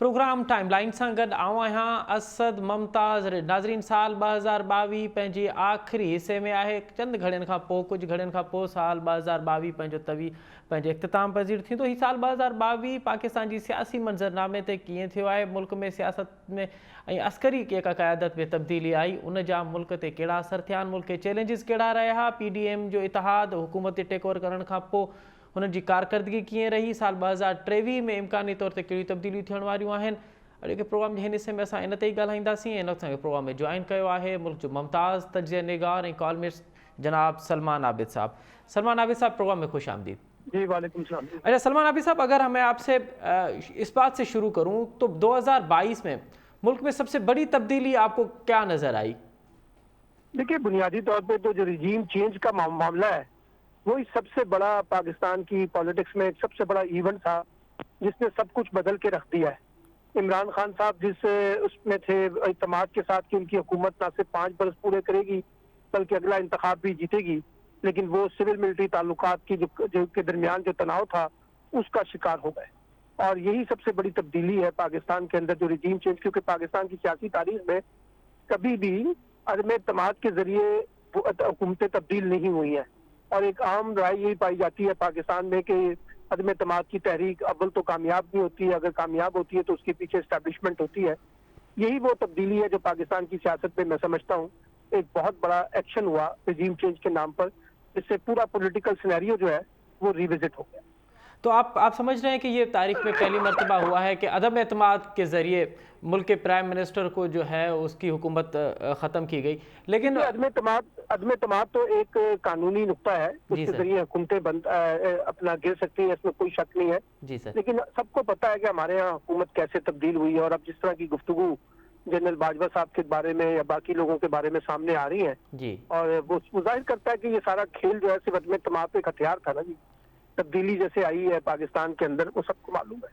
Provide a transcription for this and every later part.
Programme timeline सां गॾु आऊं आहियां असद मुमताज़। नाज़रीन, साल 2022 पंहिंजे आख़िरी हिसे में आहे। चंद घड़ियुनि खां पोइ, कुझु घड़ियुनि खां पोइ साल 2022 पंहिंजे इख़्तिताम पज़ीर थींदो। हीउ साल 2022 पाकिस्तान जी सियासी मंज़रनामे ते कीअं थियो आहे, मुल्क में सियासत में ऐं अस्करी जेका क़यादत में तब्दीली आई, उन जा मुल्क ते कहिड़ा असर थिया आहिनि, मुल्क के चैलेंजिस कहिड़ा रहिया, PDM जो इतिहाद हुकूमत टेक ओवर करण खां पोइ हुननि जी कारकर्दगी कीअं रही, साल 2023 में इम्कानी तौर ते कहिड़ियूं तब्दीलियूं थियण वारियूं आहिनि। अॼु के प्रोग्राम जे हिन हिसे में असां इन ते ई ॻाल्हाईंदासीं। ऐं असांखे प्रोग्राम में जॉइन कयो आहे मुल्क जो मुमताज़ तजिया निगार ऐं कॉलमिस्ट जनाब सलमान आबिद साहब। सलमान आबिद साहब, प्रोग्राम में खुश आमदीद। जी, वालेकुम सलाम। अच्छा सलमान आबिद साहब, अगर हमें आपसे इस बात से शुरू करूँ तो 2022 में मुल्क में सबसे बड़ी तब्दीली आपको क्या नज़र आई? देखिए, बुनियादी तौर पे तो जो रिजीम चेंज का मामला है वही सबसे बड़ा पाकिस्तान की पॉलिटिक्स में एक सबसे बड़ा इवेंट था जिसने सब कुछ बदल के रख दिया है। इमरान खान साहब जिस उसमें थे इत्तेमाद के साथ कि उनकी हुकूमत ना सिर्फ 5 बरस पूरे करेगी बल्कि अगला इंतखाब भी जीतेगी, लेकिन वो सिविल मिलिट्री ताल्लुकात की जो के दरमियान जो तनाव था उसका शिकार हो गए। और यही सबसे बड़ी तब्दीली है पाकिस्तान के अंदर, जो रिजीम चेंज, क्योंकि पाकिस्तान की सियासी तारीख में कभी भी अदम इत्तेमाद के जरिए हुकूमतें तब्दील नहीं हुई हैं। और एक आम राय यही पाई जाती है पाकिस्तान में कि अदम इत्तेमाद की तहरीक अव्वल तो कामयाब नहीं होती है, अगर कामयाब होती है तो उसके पीछे एस्टैब्लिशमेंट होती है। यही वो तब्दीली है जो पाकिस्तान की सियासत में मैं समझता हूँ एक बहुत बड़ा एक्शन हुआ रिजीम चेंज के नाम पर, जिससे पूरा पॉलिटिकल सिनेरियो जो है वो रिविजिट हो गया। तो आप समझ रहे हैं कि ये तारीख में पहली मर्तबा हुआ है कि अदम एतमाद के ज़रिए मुल्क के प्राइम मिनिस्टर को जो है उसकी हुकूमत ख़त्म की गई। लेकिन अदम एतमाद तो एक कानूनी नुक्ता है, उसके जरिए हुकूमतें अपना गिर सकती हैं, इसमें कोई शक नहीं है। जी सर। लेकिन सबको पता है कि हमारे यहाँ हुकूमत कैसे तब्दील हुई है। और अब जिस तरह की गुफ्तगू जनरल बाजवा साहब के बारे में या बाकी लोगों के बारे में सामने आ रही है जी, और वो जाहिर करता है कि ये सारा खेल जो है सिर्फ अदम एतमाद एक हथियार था ना जी। तब्दीली जैसे आई है पाकिस्तान के अंदर वो सबको मालूम है।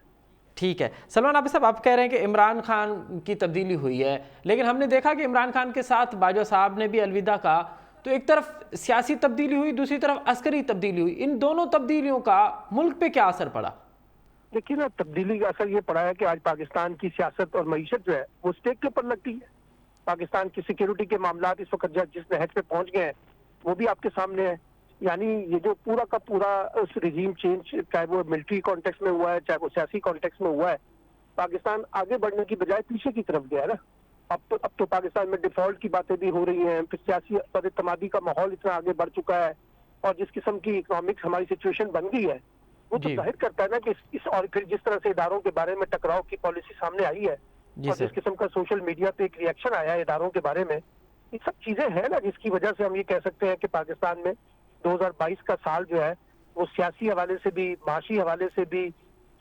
ठीक है सलमान आबिद साहब, आप कह रहे हैं कि इमरान खान की तब्दीली हुई है, लेकिन हमने देखा कि इमरान खान के साथ बाजवा साहब ने भी अलविदा कहा। तो एक तरफ सियासी तब्दीली हुई, दूसरी तरफ अस्करी तब्दीली हुई। इन दोनों तब्दीलियों का मुल्क पे क्या असर पड़ा? देखिए ना, तब्दीली का असर ये पड़ा है कि आज पाकिस्तान की सियासत और मईशत जो है वो स्टेक के ऊपर लगती है। पाकिस्तान की सिक्योरिटी के मामला इस वक्त जिस नहज पे पहुंच गए हैं वो भी आपके सामने है। यानी ये जो पूरा का पूरा उस रिजीम चेंज, चाहे वो मिलिट्री कॉन्टेक्स्ट में हुआ है चाहे वो सियासी कॉन्टेक्स्ट में हुआ है, पाकिस्तान आगे बढ़ने की बजाय पीछे की तरफ गया ना। अब तो पाकिस्तान में डिफॉल्ट की बातें भी हो रही हैं, फिर सियासी बदइत्तेमादी का माहौल इतना आगे बढ़ चुका है और जिस किस्म की इकोनॉमिक्स हमारी सिचुएशन बन गई है वो तो जाहिर करता है ना कि इस और फिर जिस तरह से इदारों के बारे में टकराव की पॉलिसी सामने आई है और जिस किस्म का सोशल मीडिया पे एक रिएक्शन आया है इदारों के बारे में, ये सब चीजें हैं ना जिसकी वजह से हम ये कह सकते हैं कि पाकिस्तान में 2022 का साल जो है वो सियासी हवाले से भी, माशी हवाले से भी,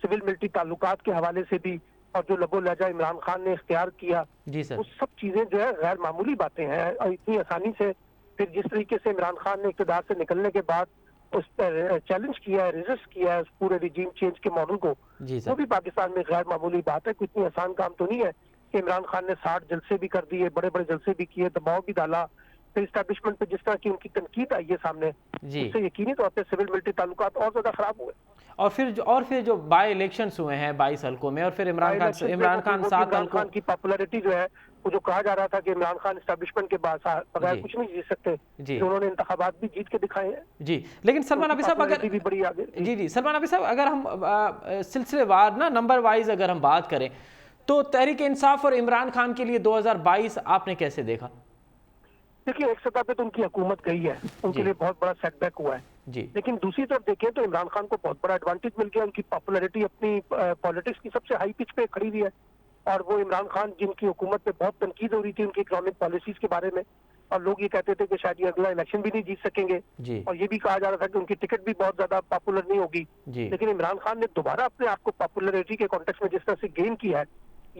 सिविल मिलिट्री ताल्लुकात के हवाले से भी और जो लबो लहजा इमरान खान ने इख्तियार किया जी सर, वो सब चीजें जो है गैर मामूली बातें हैं। और इतनी आसानी से फिर जिस तरीके से इमरान खान ने इक़्तिदार से निकलने के बाद उस पर चैलेंज किया है, रेजिस्ट किया है उस पूरे रिजीम चेंज के मॉडल को, वो भी पाकिस्तान में गैर मामूली बात है। कोई इतनी आसान काम तो नहीं है कि इमरान खान ने 60 जलसे भी कर दिए, बड़े बड़े जलसे भी किए, दबाव भी डाला, फिर एस्टैब्लिशमेंट पे जिस तरह की उनकी तनकीद आई है सामने, उससे यकीनी तौर पे सिविल मिलिट्री ताल्लुकात और ज्यादा खराब हुए। और फिर जो बाई इलेक्शंस हुए हैं 22 हल्कों में, और फिर इमरान खान 7 हल्कों की पॉपुलैरिटी जो है वो जो कहा जा रहा था कि इमरान खान एस्टैब्लिशमेंट के बाद बगैर कुछ नहीं जीत सकते, तो उन्होंने इंतखाबात भी जीत के दिखाए हैं जी। लेकिन सलमान आबिद साहब अगर भी बड़ी आगे जी सलमान आबिद साहब, अगर हम सिलसिलेवार ना नंबर वाइज अगर हम बात करें तो तहरीक इंसाफ और इमरान खान के लिए 2022 आपने कैसे देखा? देखिए, एक सतह पे तो उनकी हुकूमत गई है, उनके लिए बहुत बड़ा सेटबैक हुआ है जी। लेकिन दूसरी तरफ देखें तो इमरान खान को बहुत बड़ा एडवांटेज मिल गया। उनकी पॉपुलैरिटी अपनी पॉलिटिक्स की सबसे हाई पिच पे खड़ी हुई है और वो इमरान खान जिनकी हुकूमत पे बहुत तनकीद हो रही थी उनकी इकोनॉमिक पॉलिसीज के बारे में, और लोग ये कहते थे कि शायद ये अगला इलेक्शन भी नहीं जीत सकेंगे और ये भी कहा जा रहा था कि उनकी टिकट भी बहुत ज्यादा पॉपुलर नहीं होगी। लेकिन इमरान खान ने दोबारा अपने आप को पॉपुलैरिटी के कॉन्टेक्स्ट में जिस तरह से गेन किया है,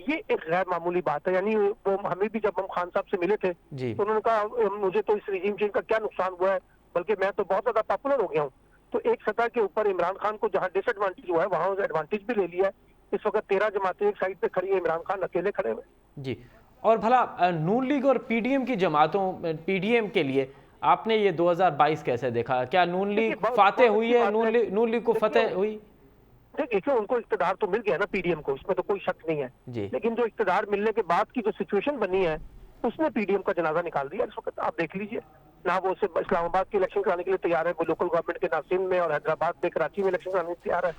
ये एक गैर मामूली बात है। यानी वो हमें भी जब हम खान साहब से मिले थे तो उन्होंने कहा मुझे तो इस रिजीम चेंज का क्या नुकसान हुआ है, बल्कि मैं तो बहुत ज्यादा पॉपुलर हो गया हूँ। तो एक सतह के ऊपर इमरान खान को जहाँ डिसएडवांटेज हुआ है वहां उसे एडवांटेज भी ले लिया है। इस वक्त 13 जमातें एक साइड पे खड़ी है, इमरान खान अकेले खड़े हुए जी। और भला नून लीग और PDM की जमातों, PDM के लिए आपने ये 2022 कैसे देखा? क्या नून लीग फातेह हुई है? नून लीग को फतेह हुई? देखिए उनको इख्तिदार तो मिल गया ना पीडीएम को, इसमें तो कोई शक नहीं है। जी। लेकिन जो इख्तिदार मिलने के बाद की जो सिचुएशन बनी है उसने पीडीएम का जनाजा निकाल दिया इस वक्त। आप देख लीजिए, ना वो सिर्फ इस्लामाबाद के इलेक्शन कराने के लिए तैयार है, वो लोकल गवर्नमेंट के ना सिंध में और हैदराबाद में कराची में इलेक्शन कराने के लिए तैयार है,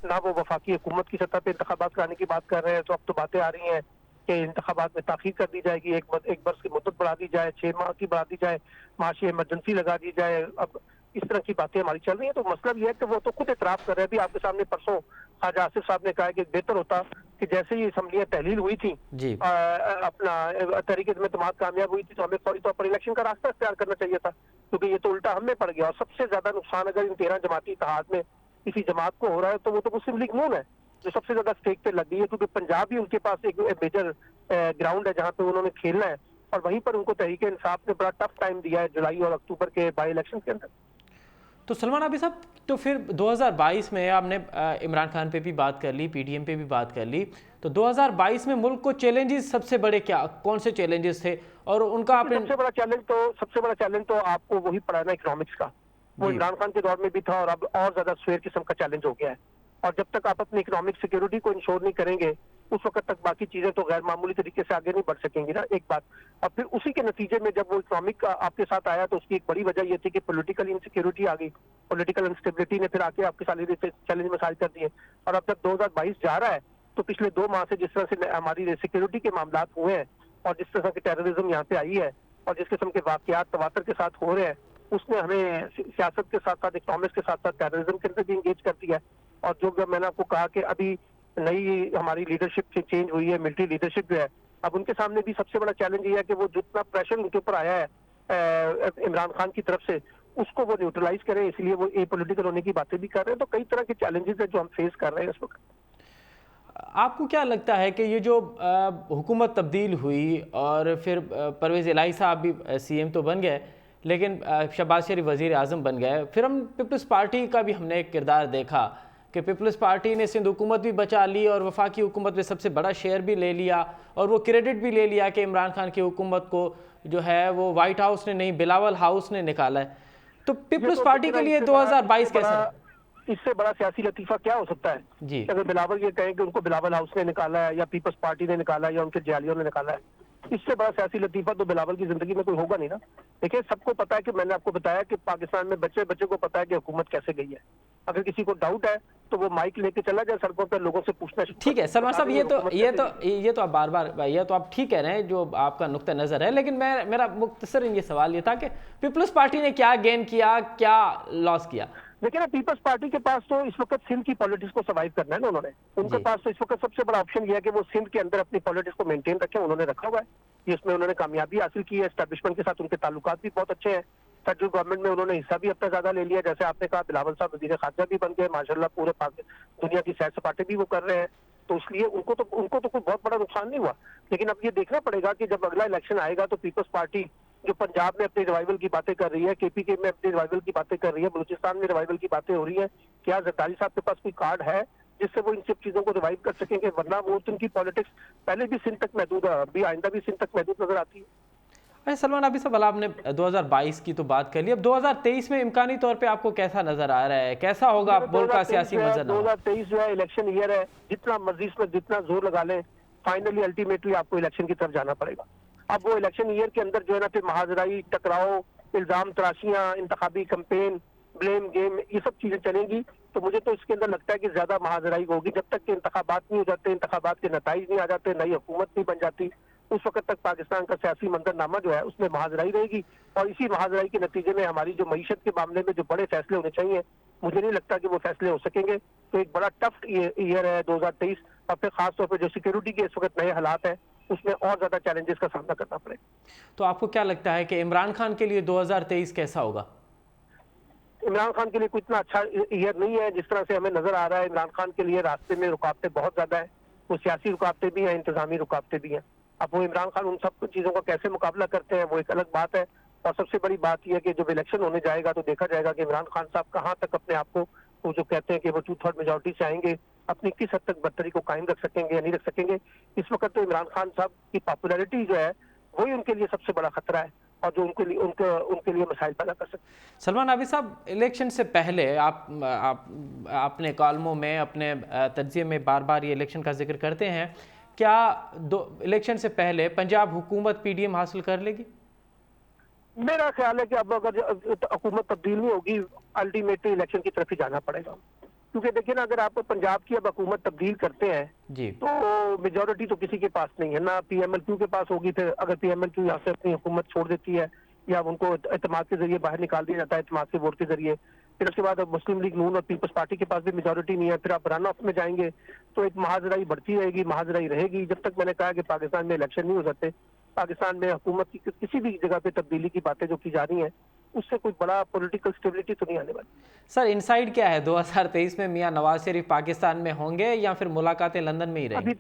ना वो वफाकी हुकूमत की सतह पे इंतखाबात कराने की बात कर रहे हैं। तो अब तो बातें आ रही हैं कि इंतखाबात में ताखीर कर दी जाएगी, एक बरस की मुद्दत बढ़ा दी जाए, 6 माह की बढ़ा दी जाए, माशी इमरजेंसी लगा दी जाए। अब इस तरह की बातें हमारी चल रही हैं। तो मसला ये है कि वो तो खुद एतराफ कर रहे हैं। अभी आपके सामने परसों ख्वाजा आसिफ साहब ने कहा है कि बेहतर होता कि जैसे ही असम्बलियां तहलील हुई थी, जी। अपना तरीके में इत्तेमाद कामयाब हुई थी, तो हमें फौरी तौर पर इलेक्शन का रास्ता इख्तियार करना चाहिए था, क्योंकि ये तो उल्टा हम में पड़ गया। और सबसे ज्यादा नुकसान अगर इन 13 जमाती इत्तेहाद में किसी जमात को हो रहा है तो वो तो मुस्लिम लीग नून है जो सबसे ज्यादा स्टेक पे लग गई है, क्योंकि पंजाब भी उनके पास एक मेजर ग्राउंड है जहाँ पे उन्होंने खेलना है। और वहीं पर उनको तहरीक इंसाफ ने बड़ा टफ टाइम दिया है जुलाई और अक्टूबर के बाई इलेक्शन के अंदर। तो सलमान आबिद साहब, तो फिर 2022 में आपने इमरान खान पे भी बात कर ली, पीडीएम पे भी बात कर ली, तो 2022 में मुल्क को चैलेंजेस सबसे बड़े क्या, कौन से चैलेंजेस थे और उनका आपने? सबसे बड़ा चैलेंज तो आपको वही पड़ा है ना, इकोनॉमिक्स का। वो इमरान खान के दौर में भी था और अब और ज्यादा स्वेर किस्म का चैलेंज हो गया है। और जब तक आप अपनी इकोनॉमिक सिक्योरिटी को इंश्योर नहीं करेंगे उस वक्त तक बाकी चीजें तो गैर मामूली तरीके से आगे नहीं बढ़ सकेंगी ना, एक बात। और फिर उसी के नतीजे में जब वो इकोनॉमिक आपके साथ आया तो उसकी एक बड़ी वजह ये थी कि पॉलिटिकल इनसिक्योरिटी आ गई, पॉलिटिकल इंस्टेबिलिटी ने फिर आके आपके सारे चैलेंज में साझ कर दिए। और अब जब 2022 जा रहा है तो पिछले 2 माह से जिस तरह से हमारी सिक्योरिटी के मामला हुए हैं और जिस तरह की टेररिज्म यहाँ पे आई है और जिस किस्म के वाकयात तवातर के साथ हो रहे हैं, उसने हमें सियासत के साथ साथ इकोनॉमिक्स के साथ साथ टेररिज्म के अंदर भी इंगेज कर दिया है। और जो मैंने आपको कहा कि अभी नई हमारी लीडरशिप चेंज हुई है, मिलिट्री लीडरशिप जो है, अब उनके सामने भी सबसे बड़ा चैलेंज ये है कि वो जितना प्रेशर उनके ऊपर आया है इमरान खान की तरफ से, उसको वो न्यूट्रलाइज करें। इसलिए वो ए पॉलिटिकल होने की बातें भी कर रहे हैं। तो कई तरह के चैलेंजेस है जो हम फेस कर रहे हैं इस वक्त। आपको क्या लगता है कि ये जो हुकूमत तब्दील हुई और फिर परवेज़ इलाही साहब भी सीएम तो बन गए, लेकिन शहबाज शरीफ वज़ीर आज़म बन गए, फिर हम पीपल्स पार्टी का भी हमने एक किरदार देखा कि पीपल्स पार्टी ने सिंध हुकूमत भी बचा ली और वफाकी हुकूमत में सबसे बड़ा शेयर भी ले लिया और वो क्रेडिट भी ले लिया कि इमरान खान की हुकूमत को जो है वो वाइट हाउस ने नहीं, बिलावल हाउस ने निकाला है। तो पीपल्स पार्टी के लिए 2022 कैसा है? इससे बड़ा सियासी लतीफा क्या हो सकता है जी। अगर बिलावल ये कहें कि उनको बिलावल हाउस ने निकाला है या पीपल्स पार्टी ने निकाला है या उनके जयालियों ने निकाला है, इससे बड़ा सियासी लतीफा तो बिलावल की जिंदगी में कोई होगा नहीं ना। देखिए, सबको पता है कि मैंने आपको बताया कि पाकिस्तान में बच्चे बच्चे को पता है कि हुकूमत कैसे गई है। अगर किसी को डाउट है तो वो माइक लेके चला जाए सड़कों पर, लोगों से पूछना। ठीक है सलमान साहब, ये तो आप बार बार ये तो आप ठीक कह रहे हैं जो आपका नुक्ता नज़र है, लेकिन मेरा मुख्तसर ये सवाल ये था कि पीपल्स पार्टी ने क्या गेन किया, क्या लॉस किया? देखिए ना, पीपल्स पार्टी के पास तो इस वक्त सिंध की पॉलिटिक्स को सर्वाइव करना है ना उन्होंने। उनके पास तो इस वक्त सबसे बड़ा ऑप्शन ये है कि वो सिंध के अंदर अपनी पॉलिटिक्स को मेंटेन रखें। उन्होंने रखा हुआ है, ये इसमें उन्होंने कामयाबी हासिल की है। एस्टैब्लिशमेंट के साथ उनके ताल्लुकात भी बहुत अच्छे हैं। फेडरल गवर्नमेंट में उन्होंने हिस्सा भी अपना ज्यादा ले लिया। जैसे आपने कहा, बिलावल साहब वजीर खारजा भी बन गए माशाल्लाह, पूरे दुनिया की सैर सपाटे भी वो कर रहे हैं। तो इसलिए उनको तो कोई बहुत बड़ा नुकसान नहीं हुआ। लेकिन अब ये देखना पड़ेगा कि जब अगला इलेक्शन आएगा तो पीपल्स पार्टी जो पंजाब में अपने रिवाइवल की बातें कर रही है, केपीके में अपने रिवाइवल की बातें कर रही है, बलूचिस्तान में रिवाइवल की बातें हो रही है, क्या जरदारी साहब के पास कोई कार्ड है जिससे वो इन सब चीजों को रिवाइव कर सकेंगे? वरना वो तो उनकी पॉलिटिक्स पहले भी सिंध तक महदूद है, अभी आइंदा भी सिंध तक महदूद नजर आती है। अच्छा सलमान आबिद साहब, आपने 2022 की तो बात कर ली, अब 2023 में इम्कानी तौर पे आपको कैसा नजर आ रहा है, कैसा होगा मुल्क का सियासी मंजर? 2023 जो है इलेक्शन ईयर है, जितना मर्जी इसमें जितना जोर लगा लें, फाइनली अल्टीमेटली आपको इलेक्शन की तरफ जाना पड़ेगा। अब वो इलेक्शन ईयर के अंदर जो है ना, फिर महाजराई, टकराव, इल्जाम तराशियां, इंतखाबी कैंपेन, ब्लेम गेम, ये सब चीजें चलेंगी। तो मुझे तो इसके अंदर लगता है कि ज्यादा महाजराई होगी। जब तक के इंतखाबात नहीं हो जाते, इंतखाबात के नताइज नहीं आ जाते, नई हुकूमत नहीं बन जाती, उस वक्त तक पाकिस्तान का सियासी मंजरनामा जो है उसमें महाजराई रहेगी। और इसी महाजराई के नतीजे में हमारी जो मईशत के मामले में जो बड़े फैसले होने चाहिए, मुझे नहीं लगता कि वो फैसले हो सकेंगे। तो एक बड़ा टफ ईयर है 2023। और फिर खासतौर पर जो सिक्योरिटी के इस वक्त नए हालात हैं, उसमें और ज्यादा चैलेंजेस का सामना करना पड़ेगा। तो आपको क्या लगता है कि इमरान खान के लिए 2023 कैसा होगा? इमरान खान के लिए कोई इतना अच्छा ईयर नहीं है जिस तरह से हमें नजर आ रहा है। इमरान खान के लिए रास्ते में रुकावटें बहुत ज्यादा है। वो सियासी रुकावटें भी हैं, इंतजामी रुकावटें भी हैं। अब वो इमरान खान उन सब चीजों का कैसे मुकाबला करते हैं वो एक अलग बात है। और सबसे बड़ी बात यह है कि जब इलेक्शन होने जाएगा तो देखा जाएगा कि इमरान खान साहब कहाँ तक अपने आप को, वो जो कहते हैं कि वो 2/3 मेजोरिटी से आएंगे, अपनी किस हद तक बर्तरी को कायम रख सकेंगे या नहीं रख सकेंगे। इस वक्त तो इमरान खान साहब की पॉपुलैरिटी जो है वही उनके लिए सबसे बड़ा खतरा है। और जो उनके लिए मसाइल पैदा कर सकते। सलमान आबिद साहब, इलेक्शन से पहले आपने कॉलमों में अपने तज्जिए में बार बार ये इलेक्शन का जिक्र करते हैं, क्या इलेक्शन से पहले पंजाब हुकूमत पीडीएम हासिल कर लेगी? मेरा ख्याल है कि अब अगर हुकूमत तब्दील नहीं होगी, अल्टीमेटली इलेक्शन की तरफ ही जाना पड़ेगा। क्योंकि देखिए ना, अगर आप पंजाब की अब हुकूमत तब्दील करते हैं जी, तो मेजोरिटी तो किसी के पास नहीं है, ना पीएमएलक्यू के पास होगी। फिर अगर पीएमएलक्यू यहाँ से अपनी हुकूमत छोड़ देती है या उनको एतमाद के जरिए बाहर निकाल दिया जाता है, एतमाद के वोट के जरिए, फिर उसके बाद अब मुस्लिम लीग नून और पीपल्स पार्टी के पास भी मेजोरिटी नहीं है, फिर आप रन ऑफ में जाएंगे तो एक महाजराई बढ़ती रहेगी, महाजराई रहेगी। जब तक मैंने कहा कि पाकिस्तान में इलेक्शन नहीं हो सकते, पाकिस्तान में हुकूमत की किसी भी जगह पे तब्दीली की बातें जो की जा रही हैं, उससे कोई बड़ा पॉलिटिकल स्टेबिलिटी तो नहीं आने वाली। सर इनसाइड क्या है, 2023 में मियां नवाज शरीफ पाकिस्तान में होंगे या फिर मुलाकातें लंदन में ही रहेंगी?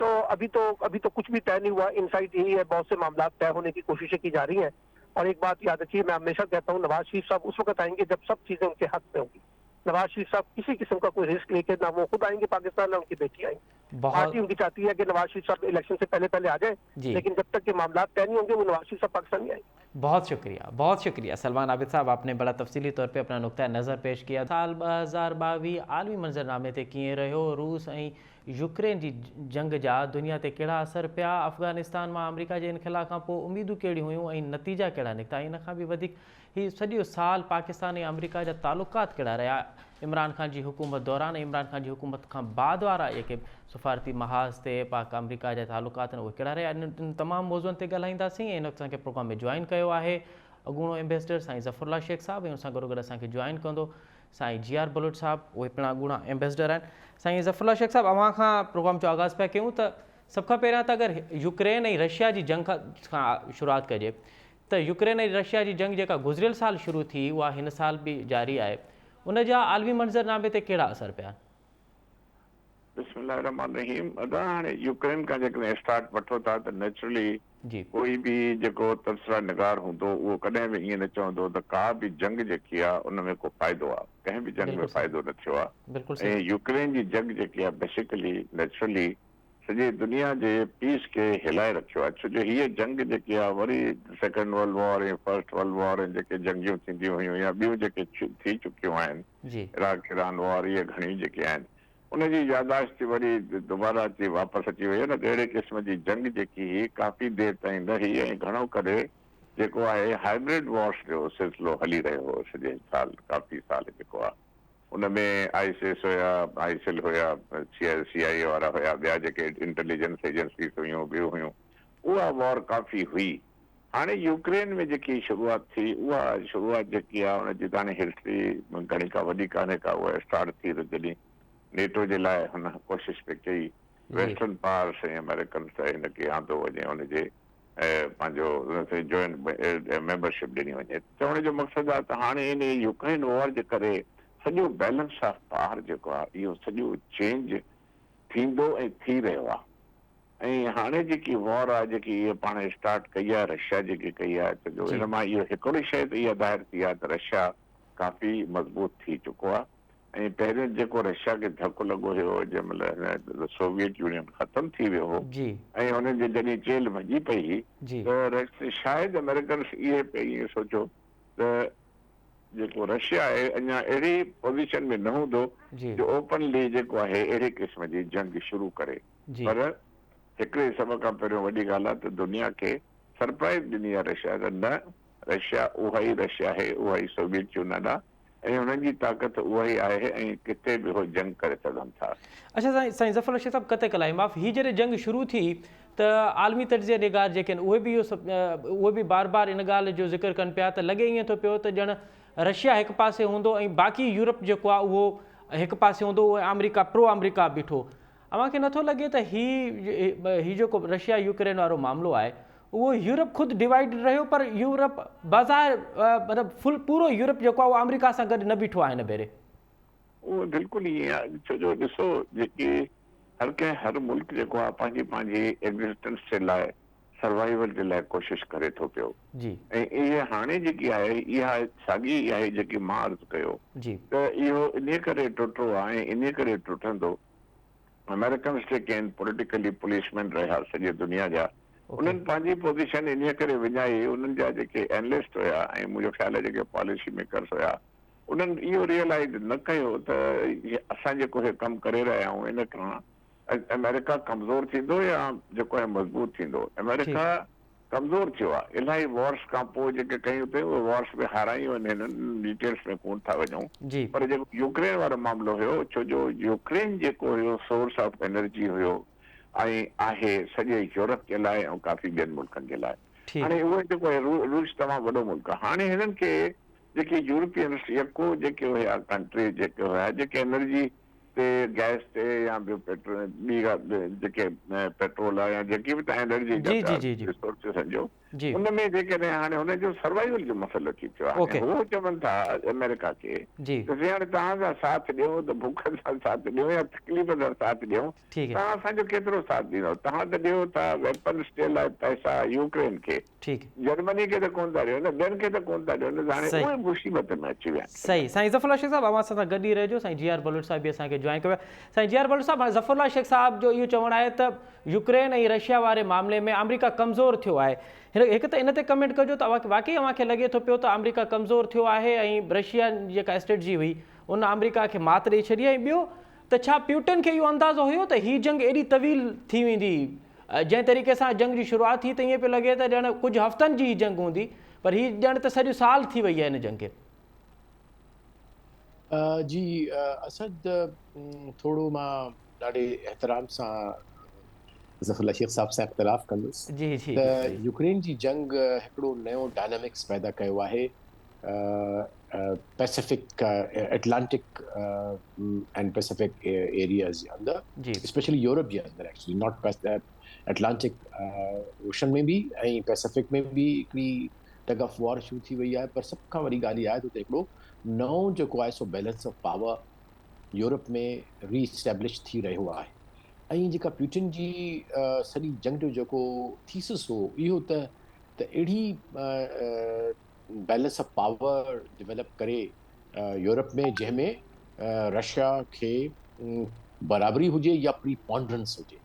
अभी तो कुछ भी तय नहीं हुआ। इनसाइड यही है, बहुत से मामला तय होने की कोशिशें की जा रही हैं। और एक बात याद रखिए, मैं हमेशा कहता हूँ, नवाज शरीफ साहब उस वक्त आएंगे जब सब चीजें उनके हाथ में होंगी। नवाज शरीफ साहब किसी किस्म का कोई रिस्क लेके ना वो खुद आएंगे पाकिस्तान, ना उनकी बेटी आएंगी। पार्टी उनकी चाहती है कि नवाज शरीफ साहब इलेक्शन से पहले आ जाए, लेकिन जब तक के मामला तय नहीं होंगे वो नवाज शरीफ साहब पाकिस्तान नहीं आएंगे। बहुत शुक्रिया सलमान आबिद साहब, आपने बड़ा तफसीली तौर पे अपना नुक्ता नज़र पेश किया। साल 2022 आलमी मंज़रनामे ते कीअं रहियो, रूस ऐं यूक्रेन जी जंग जा दुनिया ते कहिड़ा असर पिया, अफ़गानिस्तान मां अमरीका जे इनखिला खां पोइ उम्मीदूं कहिड़ियूं हुयूं ऐं नतीजा कहिड़ा निकिता, इन खां बि वधीक हीउ सॼो साल पाकिस्तान ऐं अमरीका जा तालुकात कहिड़ा रहिया, इमरान ख़ान जी हुकूमत दौरान ऐं इमरान ख़ान जी हुकूमत खां बाद वारा जेके सफ़ारती महाज़ ते पाक अमरीका जा तालुकात आहिनि उहे कहिड़ा रहिया, इन तमामु मौज़ुअनि ते ॻाल्हाईंदासीं। ऐं इन वक़्तु असांखे प्रोग्राम में जॉइन कयो आहे अॻूणो एम्बेसडर साईं ज़फ़रुल्ला शेख साहब, ऐं उनसां गॾोगॾु असांखे जॉइन कंदो साईं जी आर बुलट साहब, उहे पिणु अॻूणा एम्बेसडर आहिनि। साईं ज़फ़रुल्ला शेख साहब, अव्हां खां प्रोग्राम जो आगाज़ पिया कयूं त सभ खां पहिरियां त अगरि यूक्रेन ऐं रशिया जी जंग खां शुरूआत कजे त यूक्रेन ऐं रशिया जी जंग जेका गुज़िरियल साल शुरू थी उहा हिन साल बि जारी आहे, उन जा आलमी मंज़रनामे ते कहिड़ा असर पिया? बिस्मिल्लाहिर्रहमानिर्रहीम। अदा हाणे यूक्रेन का जेकॾहिं स्टार्ट वठो था त नेचुरली जी, कोई बि जेको तबसरा निगार हूंदो उहो कॾहिं बि ईअं न चवंदो त का बि जंग जेकी आहे उन में को फ़ाइदो आहे, कंहिं बि जंग में फ़ाइदो न थियो आहे। बिल्कुलु ऐं सही। यूक्रेन जी जंग जेकी आहे बेसिकली नेचुरली सॼे दुनिया जे पीस खे हिलाए रखियो आहे, छो जो हीअ जंग जेकी आहे वरी सेकेंड वर्ल्ड वॉर ऐं फर्स्ट वर्ल्ड वॉर ऐं जेके जंगियूं थींदियूं हुयूं या ॿियूं जेके थी चुकियूं आहिनि, जी, इराक ईरान वॉर, इहे घणियूं जेके आहिनि उनजी यादाश्त वरी दोबारा अची वापसि अची वई आहे न। अहिड़े क़िस्म जी जंग जेकी ही काफ़ी देरि ताईं रही ऐं घणो करे जेको आहे हाइब्रिड वॉर्स जो सिलसिलो हली रहियो हो सॼे साल, काफ़ी साल जेको आहे उनमें आईसिस हुया, आईसिल हुया, CIA वारा हुया, ॿिया जेके इंटेलिजेंस एजेंसीज़ हुयूं, ॿियूं हुयूं, उहा वॉर काफ़ी हुई। हाणे यूक्रेन में जेकी शुरूआत थी उहा शुरूआत जेकी आहे उनजी त हाणे हिस्ट्री घणी का वॾी कान्हे का, उहा स्टार्ट थी त जॾहिं नेटो जे लाइ हुन कोशिशि पई कई वेस्टर्न पावर्स ऐं अमेरिकन सां हिनखे आंदो वञे, हुनजे पंहिंजो जॉइंट मेंबरशिप ॾिनी वञे। चवण जो मक़सदु आहे त हाणे इन यूक्रेन वॉर जे करे सॼो बैलेंस ऑफ पावर जेको आहे इहो सॼो चेंज थींदो ऐं थी रहियो आहे। ऐं हाणे जेकी वॉर आहे जेकी इहा पाण स्टार्ट कई आहे रशिया जेकी कई आहे, त जो इन मां इहो हिकिड़ी शइ त इहा ज़ाहिर थी आहे त रशिया काफ़ी मज़बूत थी चुको आहे। ऐं पहिरियों जेको रशिया खे धकु लॻो हुयो जंहिं महिल सोवियत यूनियन ख़तमु थी वियो हो ऐं हुननि जे जॾहिं जेल भॼी पई त शायदि अमेरिकन इहे ईअं सोचियो त जेको रशिया आहे अञा अहिड़ी पोज़ीशन में न हूंदो जो ओपनली जेको आहे अहिड़े क़िस्म जी जंग शुरू करे। पर हिकिड़े सभ खां पहिरियों वॾी ॻाल्हि आहे त दुनिया खे सरप्राइज़ ॾिनी आहे रशिया त न, रशिया उहा ई रशिया आहे, उहा ई सोवियत यूनियन आहे ऐं हुननि जी ताक़त उहा ई आहे ऐं किथे बि उहे जंग करे सघनि था। अच्छा साईं ज़फ़रुल्ला शेख साहब, कते कलाई माफ़, हीअ जॾहिं जंग शुरू थी त आलमी तर्ज़े निगार जेके आहिनि उहे बि बार बार इन ॻाल्हि जो ज़िक्र कनि पिया त लॻे ईअं थो पियो त ॼण रशिया हिकु पासे हूंदो ऐं बाक़ी यूरोप जेको आहे उहो हिकु पासे हूंदो, उहो अमरीका प्रो अमरीका बीठो। अव्हांखे नथो लॻे त हीउ जेको रशिया यूक्रेन वारो मामिलो आहे उहो यूरोप ख़ुदि डिवाइड रहियो, पर यूरोप बाज़ार मतिलबु पूरो यूरोप जेको आहे उहो अमरीका सां गॾु न बीठो आहे हिन भेरे? उहो बिल्कुलु ईअं आहे, छो जो ॾिसो जेकी हर मुल्क जेको आहे पंहिंजी एग्ज़िस्टेंस जे लाइ, सर्वाइवल जे लाइ कोशिशि करे थो पियो। ऐं इहे हाणे जेकी आहे इहा साॻी आहे जेकी मां अर्ज़ु कयो त इहो इन करे टुटो आहे ऐं इन करे टुटंदो। अमेरिकन्स जेके आहिनि पॉलिटिकली पुलिसमैन रहिया सॼे दुनिया जा, उन्हनि पंहिंजी पोज़ीशन इन करे विञाई, उन्हनि जा जेके एनालिस्ट हुया ऐं मुंहिंजो ख़्यालु आहे जेके पॉलिसी मेकर्स हुया, उन्हनि इहो रियलाइज़ न कयो त असां जेको हे कमु करे रहिया आहियूं इन खां अमेरिका कमज़ोर थींदो या जेको आहे मज़बूत थींदो। अमेरिका कमज़ोर थियो आहे, इलाही वॉर्स खां पोइ जेके कयूं अथई उहे वॉर्स बि हारायूं आहिनि, हिननि डिटेल्स में कोन था वञूं, पर जेको यूक्रेन वारो मामिलो हुयो, छो जो यूक्रेन जेको हुयो सोर्स ऑफ एनर्जी हुयो ऐं आहे सॼे यूरोप जे लाइ ऐं काफ़ी ॿियनि मुल्कनि जे लाइ। हाणे उहो जेको आहे रूस तमामु वॾो मुल्क आहे। हाणे हिननि खे जेके यूरोपियंस यको जेके हुया कंट्री जेके हुया जेके एनर्जी ते गैस ते या ॿियो जेके पेट्रोल आहे या जेकी बि तव्हां एनर्जी रिसोर्सिस जो उनमें जेकॾहिं हाणे हुनजो सर्वाइवल जो मसइलो थी पियो आहे, उहो चवनि था अमेरिका खे त हाणे तव्हांजा साथ ॾियो त बुख सां साथ ॾियो या तकलीफ़ सां साथ ॾियो, तव्हां असांजो केतिरो साथ ॾींदव? तव्हां त ॾियो था वेपन्स जे लाइ पैसा यूक्रेन खे, जर्मनी खे त कोन था ॾियो न, ॿियनि खे त कोन था ॾियो न, हाणे उहे मुसीबत में अची विया। सही। साईं ज़फ़रुल्लाह शेख साहब अवां सां गॾु ई रहिजो। साईं जी आर बलोच साहब बि असांखे जॉइन कयो। साईं जी आर बलोच साहब, ज़फ़रुल्लाह शेख साहब जो इहो चवणु आहे त यूक्रेन ऐं रशिया वारे मामले में अमेरिका कमज़ोर थियो आहे। हिकु त इन ते कमेंट कजो त वाक़ई अव्हांखे लॻे थो पियो त अमेरिका कमज़ोर थियो आहे ऐं रशिया जेका स्ट्रेटजी हुई उन अमेरिका खे मात ॾेई छॾी, ऐं ॿियो त छा प्यूटन खे इहो अंदाज़ो हुयो त हीअ जंग एॾी तवील थी वेंदी? जंहिं तरीक़े सां जंग जी शुरूआति थी त ईअं पियो लॻे त ॼण कुझु हफ़्तनि जी जंग हूंदी, पर हीअ ॼण त सॼो साल थी वई आहे हिन जंग खे। जी असद, थोड़ो मां ॾाढे एहतराम सां ज़फ़रुल्लाह शेख साहब सां इख़्तिलाफ़ कंदुसि त यूक्रेन जी जंग हिकिड़ो नयो डायनामिक्स पैदा कयो आहे Pacific Atlantic and Pacific areas जे अंदरि, स्पेशली यूरोप जे अंदरि एक्चुअली, नॉट एटलांटिक ओशन में बि ऐं पैसिफिक में बि हिकिड़ी टग ऑफ वॉर शुरू थी वई आहे। पर सभ खां वॾी ॻाल्हि इहा आहे त हिकिड़ो नओं जेको आहे so balance of power Europe में रीस्टैब्लिश थी रहियो आहे। ऐं जेका प्यूटन जी सॼी जंग जो जेको थीसिस हो इहो त अहिड़ी बैलेंस ऑफ पावर डेवलप करे यूरोप में जंहिंमें रशिया खे बराबरी हुजे या प्रीपॉन्डरेंस हुजे,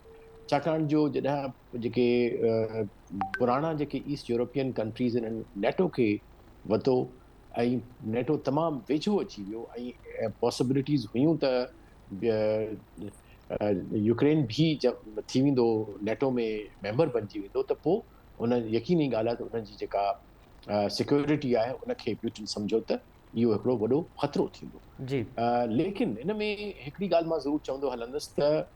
छाकाणि जो जॾहिं जेके पुराणा जेके ईस्ट यूरोपियन कंट्रीज़ आहिनि नेटो खे वरितो ऐं नेटो तमामु वेझो अची वियो ऐं पॉसिबिलिटीज़ हुयूं त यूक्रेन भी जब थी वेंदो नेटो में मेंबर बणिजी वेंदो त पोइ उन यकीनी ॻाल्हि आहे त उन्हनि जी जेका सिक्योरिटी आहे उनखे प्यूटन सम्झो त इहो हिकिड़ो वॾो ख़तरो थींदो। लेकिन इन में हिकिड़ी ॻाल्हि मां ज़रूरु चवंदो हलंदुसि त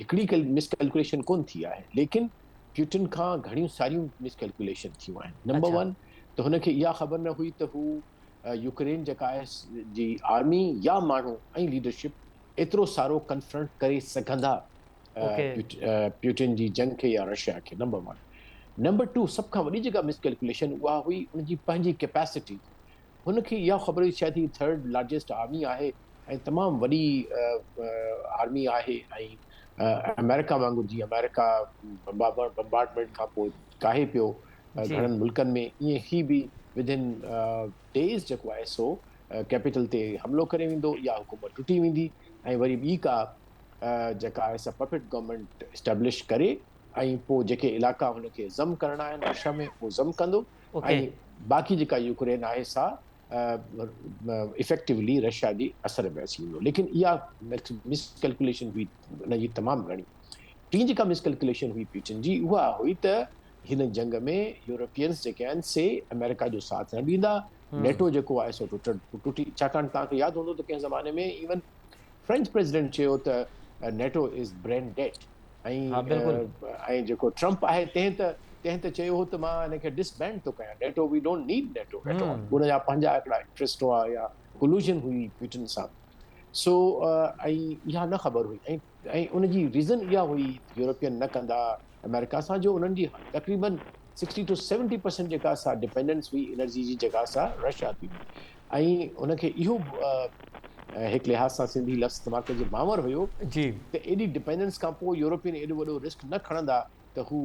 हिकिड़ी मिसकैल्कुलेशन कोन थी आहे, लेकिन प्यूटन खां घणियूं सारियूं मिसकैल्कुलेशन थियूं आहिनि। नंबर वन त हुनखे इहा ख़बर न हुई त हू यूक्रेन जेका आहे जी आर्मी या माण्हू ऐं लीडरशिप एतिरो सारो कन्फ्रंट करे सघंदा प्यूटन जी जंग खे या रशिया खे। Number one. नंबर टू, सभ खां वॾी जेका मिसकैल्कुलेशन उहा हुई उनजी पंहिंजी कैपेसिटी। हुनखे इहा ख़बर हुई शायदि ही थर्ड लार्जेस्ट आर्मी आहे ऐं तमामु वॾी आर्मी आहे ऐं अमेरिका वांगुरु जीअं अमेरिका बम्बार्डमेंट खां पोइ काहे पियो घणनि मुल्कनि में, ईअं ही बि विदिन डेज़ जेको आहे सो कैपिटल ते हमिलो करे वेंदो या हुकूमत टुटी वेंदी ऐं वरी ॿी का जेका आहे सा पपेट गवर्नमेंट एस्टेब्लिश करे ऐं पोइ जेके इलाइक़ा हुनखे ज़म करणा आहिनि रशिया में उहो ज़म कंदो ऐं बाक़ी जेका यूक्रेन आहे सा इफेक्टिवली रशिया जी असर में अची वेंदो। लेकिन इहा मिसकैल्कुलेशन हुई उनजी तमामु घणी। टी जेका मिसकैल्कुलेशन हुई प्यूटन जी उहा हुई त हिन जंग में यूरोपियंस जेके आहिनि से अमेरिका जो साथ न ॾींदा, नेटो जेको आहे सो टुटी, छाकाणि तव्हांखे यादि हूंदो त कंहिं ज़माने में इवन फ्रेंच प्रेसिडेंट चयो त नेटो इज़ ब्रेन डेड ऐं जेको ट्रम्प आहे तंहिं त चयो हो त मां हिनखे डिसबैंड थो कयां, NATO we don't need NATO at all. उनजा पंहिंजा हिकिड़ा इंट्रस्ट हुआ या कोल्यूजन हुई प्यूटन सां। सो ऐं इहा न ख़बर हुई ऐं उनजी रीज़न इहा हुई यूरोपियन न कंदा अमेरिका सां, जो उन्हनि जी तक़रीबन 60 to 70% जेका असां डिपेंडेंस हुई एनर्जी जी जेका असां रशिया थी ऐं उनखे इहो हिकु लिहाज़ सां सिंधी लफ़्ज़ इस्तेमालु कजे बावर हुयो त एॾी डिपेंडेंस खां पोइ यूरोपियन एॾो वॾो रिस्क न खणंदा त हू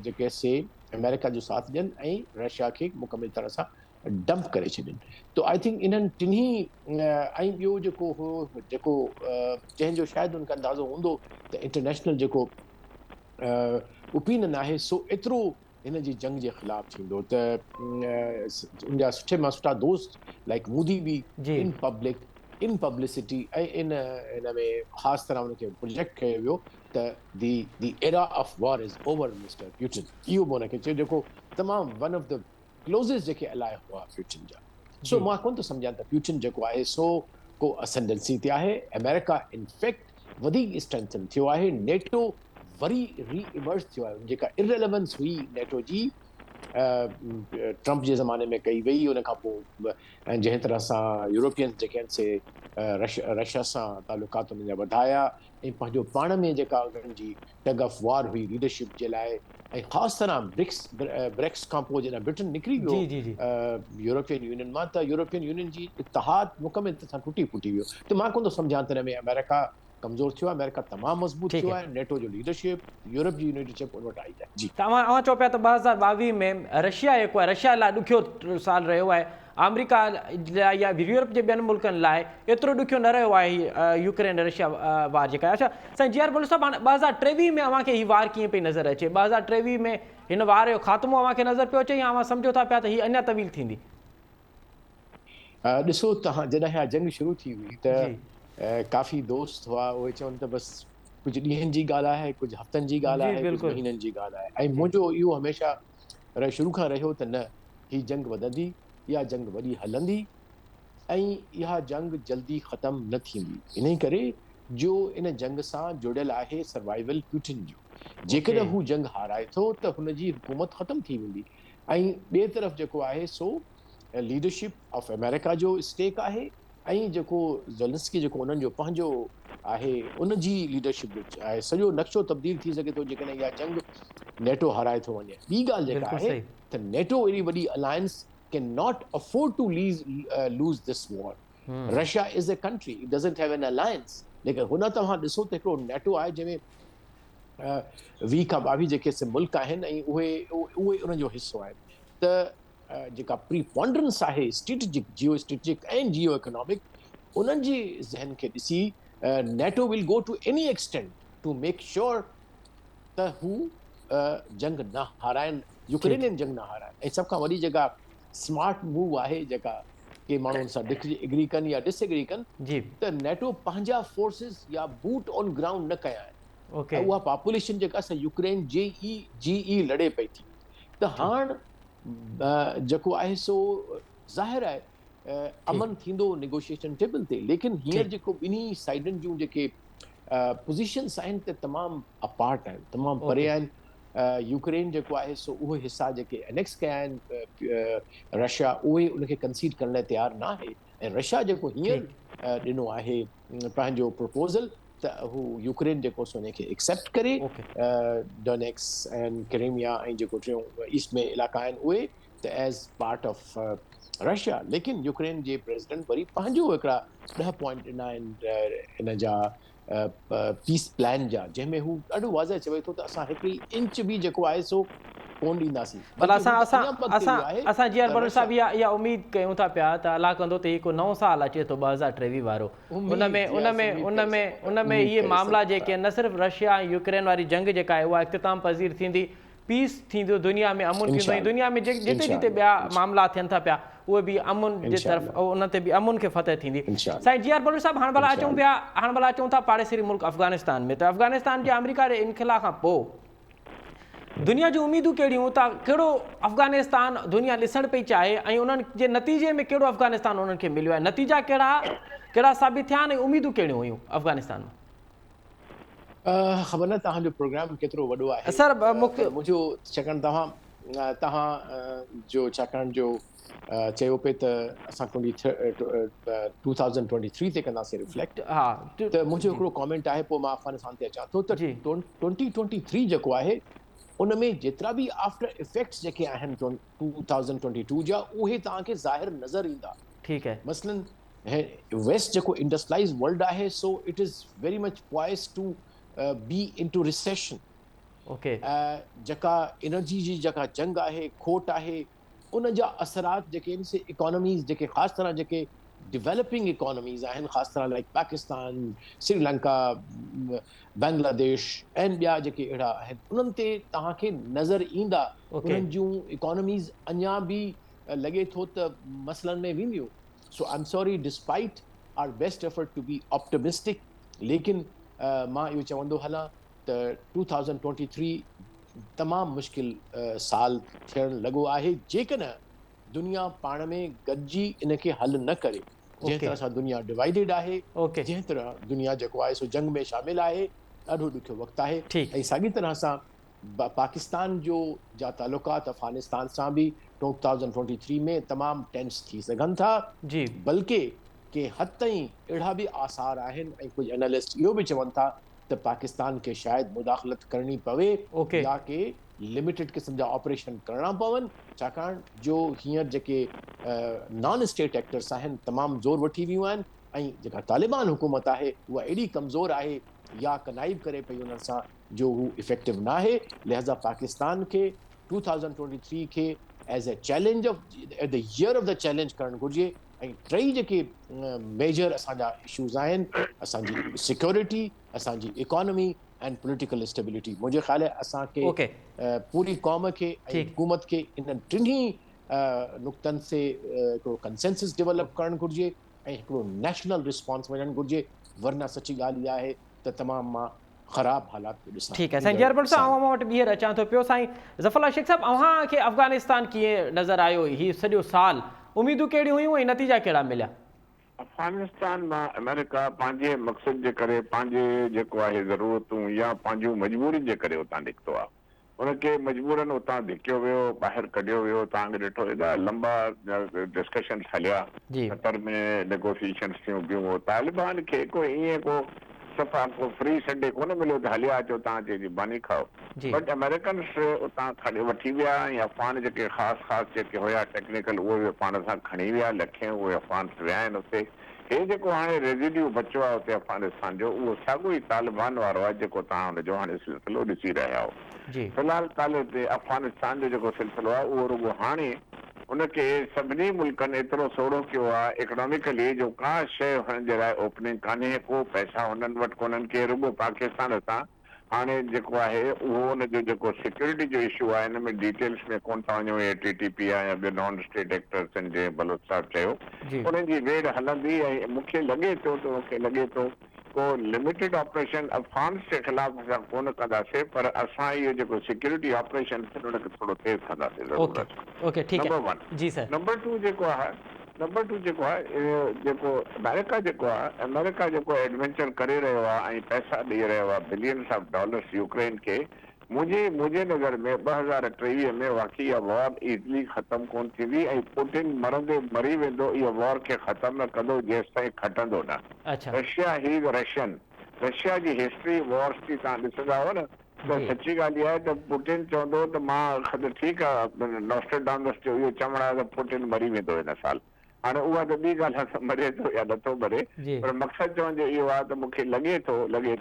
जेके से अमेरिका जो साथ ॾियनि ऐं रशिया खे मुकमिल तरह सां डंप करे छॾनि। तो आई थिंक इन्हनि टिन्ही ऐं ॿियो जेको हो जेको जंहिंजो शायदि उनखे अंदाज़ो हूंदो त इंटरनेशनल जेको ओपिनियन आहे सो एतिरो हिन जी जंग जे ख़िलाफ़ थींदो त उनजा सुठे मां सुठा दोस्त लाइक मोदी बि जी इन पब्लिक इन पब्लिसिटी ऐं इन में ख़ासि तरह उनखे प्रोजेक्ट कयो वियो त the era of war is over mister Putin, इहो बि उनखे चयो जेको तमामु वन ऑफ द क्लोज़ेस्ट जेके अलाए हुआ प्यूटिन जा। सो जी मां कोन थो सम्झां त प्यूटिन जेको आहे सो को असेंडेंसी ते आहे। अमेरिका इनफैक्ट वधीक स्ट्रेंथन थियो आहे, नेटो वरी रीइमर्ज थियो आहे, जेका इररिलेवेंस हुई नेटो जी ट्रंप जे ज़माने में कई वई, उन खां पोइ ऐं जंहिं तरह सां यूरोपियन जेके आहिनि से रशिया सां तालुकात उन्हनि जा वधाया ऐं पंहिंजो पाण में जेका उन्हनि जी टग ऑफ वॉर हुई लीडरशिप जे लाइ, ऐं ख़ासि तरह ब्रेक्स खां पोइ जॾहिं ब्रिटेन निकिरी जी वियो जी जी यूरोपियन यूनियन मां, त यूरोपियन यूनियन जी इतिहाद मुकमिल तरह सां टुटी फुटी वियो। त मां कोन थो सम्झां त हिन में अमेरिका कमज़ोर थियो आहे, अमेरिका तमामु मज़बूत ठीकु थियो आहे। आहे, नेटो जो लीडरशिप, यूरोप जी लीडरशिप उन वटि आई आहे। जी तव्हां चओ पिया त 2022 में रशिया जेको आहे, रशिया लाइ ॾुखियो साल रहियो आहे, अमेरिका लाइ या यूरोप जे ॿियनि मुल्कनि लाइ एतिरो ॾुखियो न रहियो आहे यूक्रेन रशिया वार जेका आहे। अच्छा साईं जी आर बुल्ला साहिबु, हाणे 2023 में अव्हांखे हीअ वार कीअं पई नज़र अचे? 2023 में हिन वार जो ख़ात्मो अव्हांखे नज़र पियो अचे या अव्हां सम्झो था पिया त हीअ अञा तवील थींदी? ॾिसो तव्हां जॾहिं इहा जंग शुरू थी हुई त जी काफ़ी दोस्त हुआ, उहे चवनि त बसि कुझु ॾींहंनि जी ॻाल्हि आहे, कुझु हफ़्तनि जी ॻाल्हि जी आहे, कुझु बिल्कुलु महीननि जी ॻाल्हि आहे। ऐं मुंहिंजो इहो हमेशह शुरू खां रहियो त न, हीअ जंग वधंदी, इहा जंग वॾी हलंदी ऐं इहा जंग जल्दी ख़तमु न थींदी, इन करे जो इन जंग सां जुड़ियल आहे सर्वाइवल प्यूटिन जो। जेकॾहिं हू जंग हाराए थो त हुनजी हुकूमत ख़तमु थी वेंदी। ऐं ॿिए तरफ़ जेको आहे सो लीडरशिप ऑफ अमेरिका जो स्टेक आहे ऐं जेको ज़ेलेंस्की जेको उन्हनि जो पंहिंजो आहे उन जी लीडरशिप जो आहे। सॼो नक्शो तब्दील थी सघे थो जेकॾहिं इहा जंग नेटो हाराए थो वञे। ॿी ॻाल्हि जेका बिल्कुलु आहे सही। त नेटो एॾी वॾी alliance can not afford to lose this war. Russia is a country, it doesn't have an alliance, लेकिन हुन तव्हां ॾिसो त हिकिड़ो नेटो आहे जंहिंमें 20 खां 22 जेके से मुल्क आहिनि ऐं उहे उन जो हिसो आहिनि। त जेका प्रीपॉन्डरेंस आहे स्ट्रेटेजिक, जियो स्ट्रेटेजिक ऐं जियो इकोनॉमिक, उन्हनि जी ज़हन खे ॾिसी NATO will go to any extent to make sure त हू जंग न हाराइनि, यूक्रेनियन जंग न हाराइनि। ऐं सभ खां वॾी जेका स्मार्ट मूव आहे, जेका के माण्हू उन सां एग्री कनि या डिसएग्री कनि, जी त नेटो पंहिंजा फोर्सिस या बूट ऑन ग्राउंड न कया आहिनि। ओके उहा पॉपुलेशन जेका सा यूक्रेन जी लड़े पई थी, त हाणे जेको आहे सो ज़ाहिर आहे अमन थींदो नेगोशिएशन टेबल ते, लेकिन हींअर जेको ॿिन्ही साइडनि जूं जेके पोज़ीशन्स आहिनि त तमामु अपार्ट आहिनि, तमामु परे आहिनि। यूक्रेन जेको आहे सो उहे हिसा जेके एनेक्स कया आहिनि रशिया, उहे उनखे कंसीड करण लाइ तयारु न आहे। ऐं रशिया जेको हींअर ॾिनो आहे पंहिंजो प्रपोज़ल त हू यूक्रेन जेको सो उनखे एक्सेप्ट करे, डोनेक्स ऐं क्रीमिया ऐं जेको टियों ईस्ट में इलाइक़ा आहिनि उहे त एज़ पार्ट ऑफ रशिया। लेकिन यूक्रेन जे प्रेसिडेंट वरी पंहिंजो हिकिड़ा 10 पॉइंट ॾिना आहिनि इन जा पीस प्लान जा, जंहिंमें हू ॾाढो वाज़ह चवे थो त असां हिकिड़ी इंच बि जेको आहे सो कोन ॾींदासीं। पर असां जी आर बुल्ला साहिबु इहा उमेद कयूं था पिया त अलाह कंदो त हिकु नओं साल अचे थो 2023 वारो, उन में इहे मामला जेके न सिर्फ़ु रशिया ऐं यूक्रेन वारी जंग जेका आहे उहा इख़्तिताम पज़ीर थींदी, पीस थींदो, दुनिया में अमुन थींदो, ऐं दुनिया में जिते जिते ॿिया मामला थियनि था पिया उहे बि अमुन जे तरफ़, उन ते बि अमुन खे फतह थींदी। साईं जी आर बुल्ला साहिबु, हाणे भला अचूं था पाड़ेसरी मुल्क अफ़गानिस्तान में, त अफ़गानिस्तान जे अमेरिका जे इनखिला खां पोइ दुनिया जूं उमीदूं कहिड़ियूं त कहिड़ो अफ़गानिस्तान दुनिया ॾिसणु पई चाहे ऐं उन्हनि जे नतीजे में कहिड़ो अफ़गानिस्तान उन्हनि खे मिलियो आहे? नतीजा कहिड़ा साबित थिया आहिनि ऐं उमीदूं कहिड़ियूं हुयूं अफ़गानिस्तान में? ख़बर न तव्हांजो प्रोग्राम केतिरो वॾो आहे सर, मुंहिंजो छाकाणि तव्हां जो छाकाणि जो चयो पे त असां 2023 ते कंदासीं रिफ्लेक्ट, हा, त मुंहिंजो हिकिड़ो कॉमेंट आहे, पोइ मां अफ़गानिस्तान ते अचां थो। त 2023 जेको आहे उन में जेतिरा बि आफ्टर इफेक्ट्स जेके आहिनि 2022 जा, उहे तव्हांखे ज़ाहिर नज़र ईंदा। ठीकु आहे। मसलन वेस्ट जेको इंडस्ट्रियलाइज़ वर्ल्ड आहे so it is very much poised to be into recession. Okay, जेका एनर्जी जी जेका जंग आहे, खोट आहे, उन जा असरात जेके आहिनि से इकोनॉमीज़ जेके ख़ासि तरह जेके डेवलपिंग इकोनॉमीज़ आहिनि, ख़ासि तरह लाइक पाकिस्तान, श्रीलंका, बांग्लादेश ऐं ॿिया जेके अहिड़ा आहिनि, उन्हनि ते तव्हांखे नज़र ईंदा उन्हनि जूं इकोनॉमीज़ अञा बि लॻे थो त मसलनि में वेंदियूं. So I am sorry, despite our best effort to be optimistic, लेकिन मां इहो चवंदो हलां त 2023 तमामु मुश्किल साल थियणु लॻो आहे जेकॾहिं दुनिया पाण में गॾिजी इनखे हल न करे. जंहिं तरह सां दुनिया डिवाइडेड आहे, जंहिं तरह दुनिया जेको आहे सो जंग में शामिल आहे, ॾाढो ॾुखियो वक़्तु आहे. ऐं साॻी तरह सां पाकिस्तान जो जा तालुकात अफ़गानिस्तान सां बि 2023 में तमामु टेंस थी सघनि था. बल्कि के हद ताईं अहिड़ा बि आसार आहिनि ऐं कुझु एनालिस्ट इहो बि चवनि था त पाकिस्तान खे शायदि मुदाख़लत करणी पवे या के लिमिटेड क़िस्म जा ऑपरेशन करणा पवनि, छाकाणि जो हींअर जेके नॉन स्टेट एक्टर्स आहिनि तमामु ज़ोर वठी वियूं आहिनि ऐं जेका तालिबान हुकूमत आहे उहा एॾी कमज़ोर आहे या कनाइब करे पई उन्हनि सां जो हू इफेक्टिव न आहे. लिहाज़ा पाकिस्तान खे 2023 खे as a challenge of at the year of the challenge करणु घुरिजे. ऐं टई जेके मेजर असांजा इशूज़ आहिनि, असांजी सिक्योरिटी, असांजी इकोनॉमी एंड पॉलिटिकल स्टेबिलिटी, मुंहिंजे ख़्याल आहे असांखे पूरी क़ौम खे ऐं हुकूमत खे इन्हनि टिनी नुक़्तनि से हिकिड़ो कंसेंसस डेवलप करणु घुरिजे ऐं हिकिड़ो नेशनल रिस्पॉन्स वञणु घुरिजे. वरना सची ॻाल्हि इहा आहे त तमामु मां ख़राब हालात ॾिसां. ठीकु आहे साईं जरबल साहब, अवां वटि ॿीहर अचां थो पियो. साईं ज़फ़रुल्लाह शेख साहब, अव्हांखे अफ़गानिस्तान कीअं नज़र आयो हीउ सॼो साल? उम्मीदूं कहिड़ियूं हुयूं ऐं नतीजा कहिड़ा मिलिया? अफ़गानिस्तान मां अमेरिका पंहिंजे मक़सद जे करे, पंहिंजे जेको आहे ज़रूरतूं या पंहिंजूं मजबूरियुनि जे करे उतां निकितो आहे. उनखे मजबूरन उतां धिकियो वियो, ॿाहिरि कढियो वियो. तव्हांखे ॾिठो एॾा लंबा डिस्कशन्स हलिया, क़तर में नेगोशिएशन्स थियूं पियूं. तालिबान खे को ईअं को सफ़ा को फ्री संडे कोन मिलियो त हलिया अचो तव्हां चइजी बानी खाओ. बट अमेरिकन्स उतां खणी वठी विया ऐं अफ़गान जेके ख़ासि जेके हुया टेक्निकल उहे पाण सां खणी विया. लखे उहे अफ़गान्स विया आहिनि उते. हे जेको हाणे रेज़िड्यू बचियो आहे उते अफ़गानिस्तान जो, उहो साॻियो ई तालिबान वारो आहे जेको तव्हां हुनजो हाणे सिलसिलो ॾिसी रहिया आहियो. फ़िलहाल अफ़गानिस्तान जो जेको सिलसिलो आहे उहो रुॻो हाणे उनखे सभिनी मुल्कनि एतिरो सोढ़ो कयो आहे इकोनॉमिकली जो का शइ हुननि जे लाइ ओपनिंग कान्हे. को पैसा हुननि वटि कोन्हनि के. रुॻो पाकिस्तान सां हाणे जेको आहे उहो हुनजो जेको सिक्योरिटी जो इशू आहे, हिन में डिटेल्स में कोन था वञूं. TTP आहे या ॿियो नॉन स्टेट एक्टर्स आहिनि जीअं बलोच साहब चयो, उन्हनि जी वेड़ हलंदी. ऐं मूंखे लॻे थो को लिमिटेड ऑपरेशन अफ़गान जे ख़िलाफ़ असां कोन कंदासीं, पर असां इहो जेको सिक्योरिटी ऑपरेशन उनखे थोरो तेज़ कंदासीं. नंबर टू जेको आहे जेको अमेरिका जेको एडवेंचर करे रहियो आहे ऐं पैसा ॾेई रहियो आहे बिलियंस ऑफ डॉलर्स यूक्रेन खे, मुंहिंजे नज़र में 2023 में वाक़ई इहा वॉर इज़िली ख़तमु कोन थींदी ऐं पुतिन मरंदे मरी वेंदो. इहा वॉर खे ख़तमु न कंदो जेसि ताईं खटंदो न. रशिया जी हिस्ट्री वॉर्स जी तव्हां ॾिसंदा हुआ न त सची ॻाल्हि इहा आहे त पुतिन चवंदो त मां ठीकु आहे नॉस्ट्रेडामस जो इहो चवणु आहे त पुतिन मरी वेंदो हिन साल. हाणे उहा त ॿी ॻाल्हि आहे मरे थो या नथो मरे, पर मक़सदु चवण जो इहो आहे त मूंखे लॻे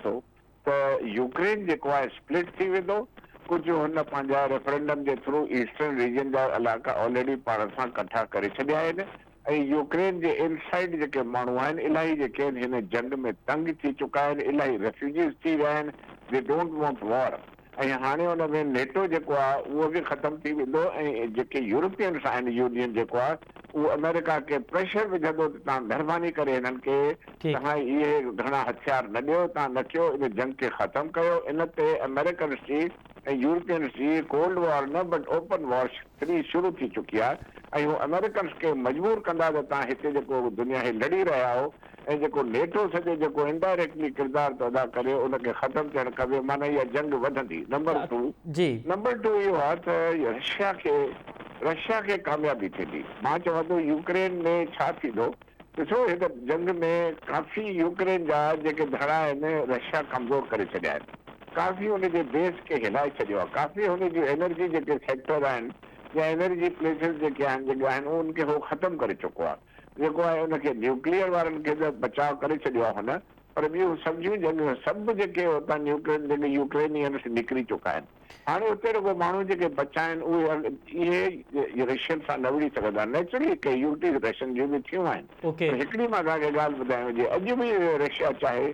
थो त यूक्रेन जेको आहे स्प्लिट थी वेंदो. कुझु हुन पंहिंजा रेफरेंडम जे थ्रू ईस्टर्न रीजन जा इलाइक़ा ऑलरेडी पाण सां कठा करे छॾिया आहिनि ऐं यूक्रेन जे इनसाइड जेके माण्हू आहिनि इलाही जेके आहिनि हिन जंग में तंग थी चुका आहिनि. इलाही रेफ्यूजीस थी विया आहिनि. They don't want war. ऐं हाणे हुन में नेटो जेको आहे उहो बि ख़तमु थी वेंदो ऐं जेके यूरोपियंस आहिनि यूनियन जेको आहे उहो अमेरिका खे प्रेशर विझंदो त तव्हां महिरबानी करे हिननि खे तव्हां इहे घणा हथियार न ॾियो, तव्हां न कयो, इन जंग खे ख़तमु कयो. इन ते अमेरिकन्स जी ऐं यूरोपियंस जी कोल्ड वॉर न बट ओपन वॉर 3 शुरू थी चुकी आहे ऐं हू अमेरिकन्स खे मजबूर कंदा त तव्हां हिते जेको दुनिया खे लड़ी रहिया आहियो ऐं जेको नेटो सॼो जेको इनडायरेक्टली किरदारु थो अदा करे उनखे ख़तमु थियणु खपे. माना इहा जंग वधंदी. नंबर टू इहो आहे त रशिया खे कामयाबी थींदी. मां चवां थो यूक्रेन में छा थींदो ॾिसो, हिन जंग में काफ़ी यूक्रेन जा जेके धड़ा आहिनि रशिया कमज़ोर करे छॾिया आहिनि. काफ़ी हुनजे बेस खे हिलाए छॾियो आहे. काफ़ी हुन जूं एनर्जी जेके सेक्टर आहिनि या एनर्जी प्लेसिस जेके आहिनि उनखे उहो ख़तमु करे चुको आहे. जेको आहे उनखे न्यूक्लियर वारनि खे त बचाव करे छॾियो आहे हुन, पर ॿियूं सम्झूं जंहिं सभु जेके हुतां यूक्रेनियंस निकिरी चुका आहिनि, हाणे हुते रुगो माण्हू जेके बचा आहिनि उहे इहे रशियन सां न विड़ी सघंदा। नेचुरली कैजुअलिटीज़ रशियन जूं बि थियूं आहिनि। ओके हिकिड़ी मां तव्हांखे ॻाल्हि ॿुधायां हुजे, अॼु बि रशिया चाहे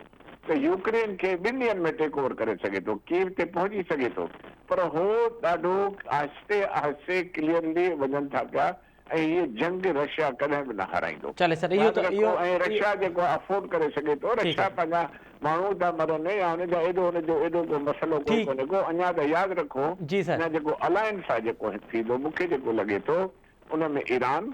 त यूक्रेन खे 2 ॾींहंनि में टेक ओवर करे सघे थो, कीव ते पहुची सघे थो, पर हो ॾाढो आहिस्ते आहिस्ते क्लियरली वञनि था पिया ऐं हीअ जंग रशिया कॾहिं बि न हाराईंदो। चले सर इहो त इहो ऐं रशिया जेको अफोर्ड करे सघे थो, रशिया पंहिंजा माण्हू था मरनि या हुनजा एॾो को मसइलो कोई कोन्हे को। अञा त यादि रखो जी सर, अञा जेको अलायंस आहे जेको थींदो, मूंखे जेको लॻे थो उन में ईरान,